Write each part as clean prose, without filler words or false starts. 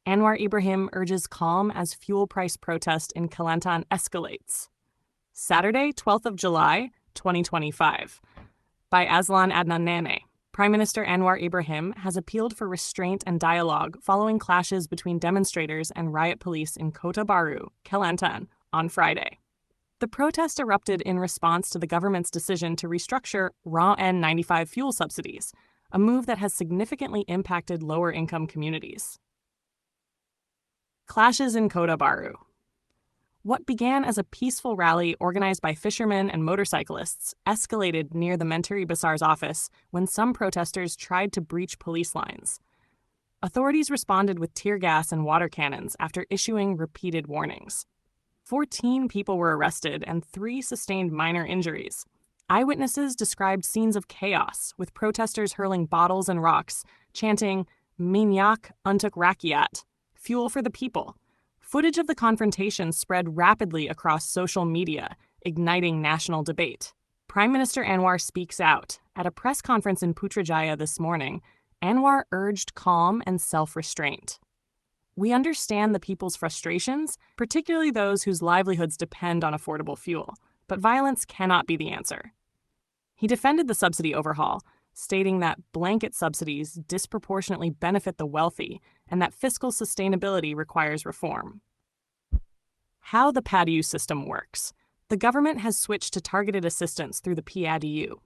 Anwar Ibrahim urges calm as fuel price protest in Kelantan escalates. Saturday, 12th of July, 2025. By AZLAN ADNAN. Prime Minister Anwar Ibrahim has appealed for restraint and dialogue following clashes between demonstrators and riot police in Kota Bharu, Kelantan, on Friday. The protest erupted in response to the government's decision to restructure raw N95 fuel subsidies, a move that has significantly impacted lower-income communities. Clashes in Kota Bharu. What began as a peaceful rally organized by fishermen and motorcyclists escalated near the Menteri Besar's office when some protesters tried to breach police lines. Authorities responded with tear gas and water cannons after issuing repeated warnings. 14 people were arrested and 3 sustained minor injuries. Eyewitnesses described scenes of chaos, with protesters hurling bottles and rocks, chanting, "Minyak untuk rakyat," fuel for the people. Footage of the confrontation spread rapidly across social media, igniting national debate. Prime Minister Anwar speaks out. At a press conference in Putrajaya this morning, Anwar urged calm and self-restraint. "We understand the people's frustrations, particularly those whose livelihoods depend on affordable fuel, but violence cannot be the answer." He defended the subsidy overhaul, stating that blanket subsidies disproportionately benefit the wealthy and that fiscal sustainability requires reform. How the PADU system works. The government has switched to targeted assistance through the PADU,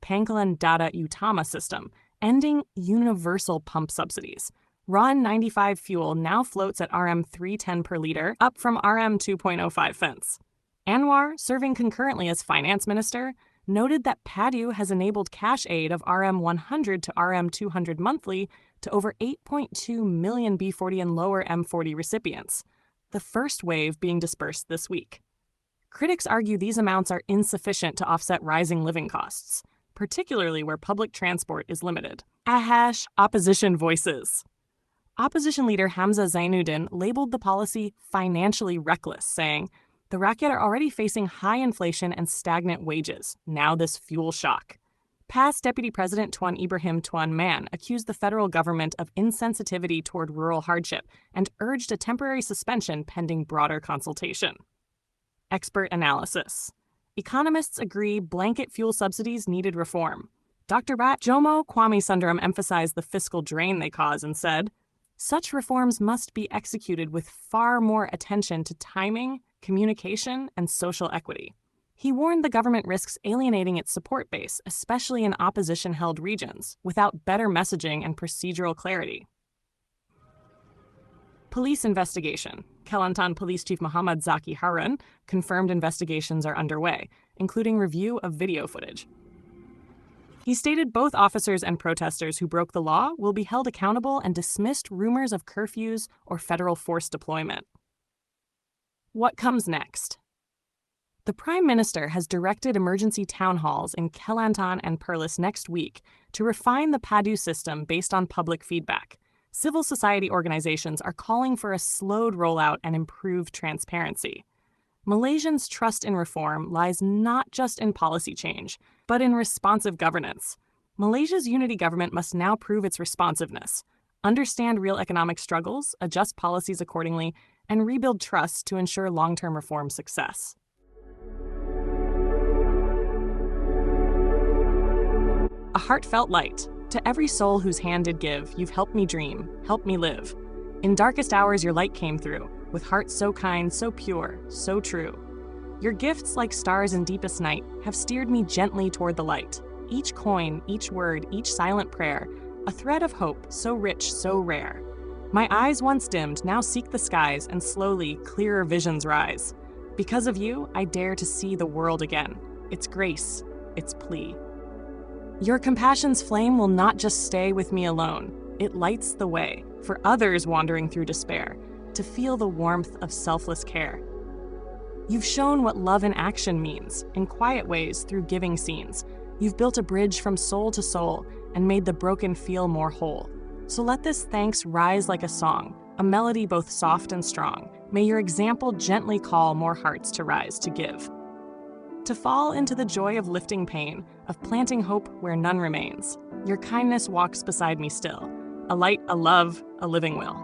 Pangkalan Data Utama system, ending universal pump subsidies. Raw N95 fuel now floats at RM 310 per liter, up from RM 2.05 cents. Anwar, serving concurrently as finance minister, noted that PADU has enabled cash aid of RM 100 to RM 200 monthly to over 8.2 million B40 and lower M40 recipients, the first wave being dispersed this week. Critics argue these amounts are insufficient to offset rising living costs, particularly where public transport is limited. Opposition voices. Opposition leader Hamza Zainuddin labeled the policy financially reckless, saying, "The rakyat are already facing high inflation and stagnant wages. Now this fuel shock." Past Deputy President Tuan Ibrahim Tuan Man accused the federal government of insensitivity toward rural hardship and urged a temporary suspension pending broader consultation. Expert analysis. Economists agree blanket fuel subsidies needed reform. Dr. Rat Jomo Kwame Sundaram emphasized the fiscal drain they cause and said, "Such reforms must be executed with far more attention to timing, communication, and social equity." He warned the government risks alienating its support base, especially in opposition-held regions, without better messaging and procedural clarity. Police investigation. Kelantan Police Chief Muhammad Zaki Harun confirmed investigations are underway, including review of video footage. He stated both officers and protesters who broke the law will be held accountable and dismissed rumors of curfews or federal force deployment. What comes next? The Prime Minister has directed emergency town halls in Kelantan and Perlis next week to refine the PADU system based on public feedback. Civil society organizations are calling for a slowed rollout and improved transparency. Malaysians' trust in reform lies not just in policy change, but in responsive governance. Malaysia's unity government must now prove its responsiveness, understand real economic struggles, adjust policies accordingly, and rebuild trust to ensure long-term reform success. A heartfelt light. To every soul whose hand did give, you've helped me dream, helped me live. In darkest hours your light came through, with hearts so kind, so pure, so true. Your gifts, like stars in deepest night, have steered me gently toward the light. Each coin, each word, each silent prayer, a thread of hope, so rich, so rare. My eyes once dimmed now seek the skies, and slowly, clearer visions rise. Because of you, I dare to see the world again. Its grace, its plea. Your compassion's flame will not just stay with me alone. It lights the way for others wandering through despair to feel the warmth of selfless care. You've shown what love in action means, in quiet ways through giving scenes. You've built a bridge from soul to soul and made the broken feel more whole. So let this thanks rise like a song, a melody both soft and strong. May your example gently call more hearts to rise to give. To fall into the joy of lifting pain, of planting hope where none remains. Your kindness walks beside me still, a light, a love, a living will.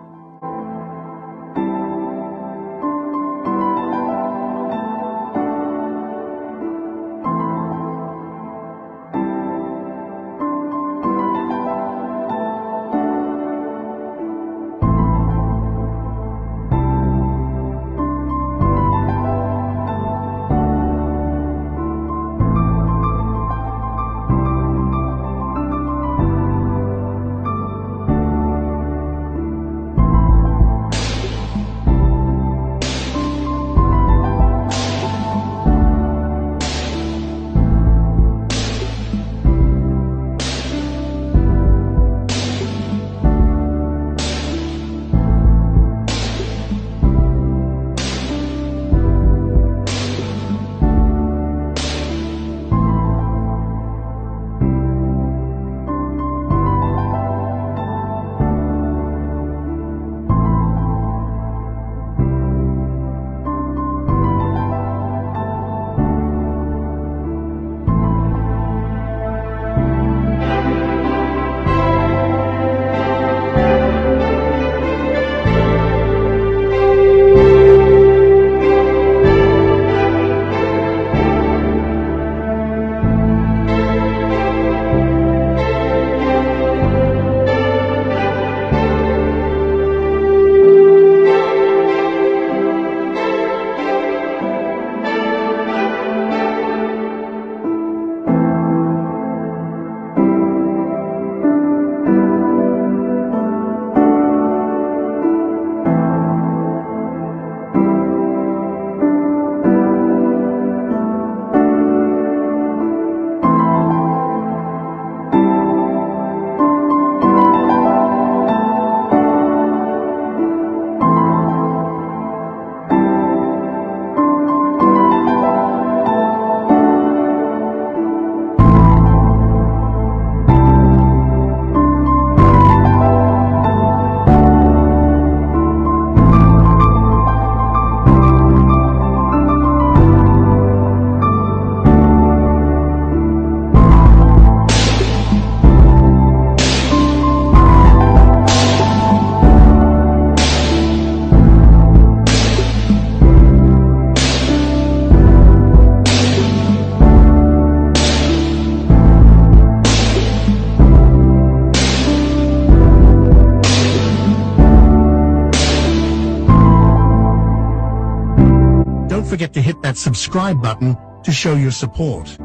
forget to hit that subscribe button to show your support.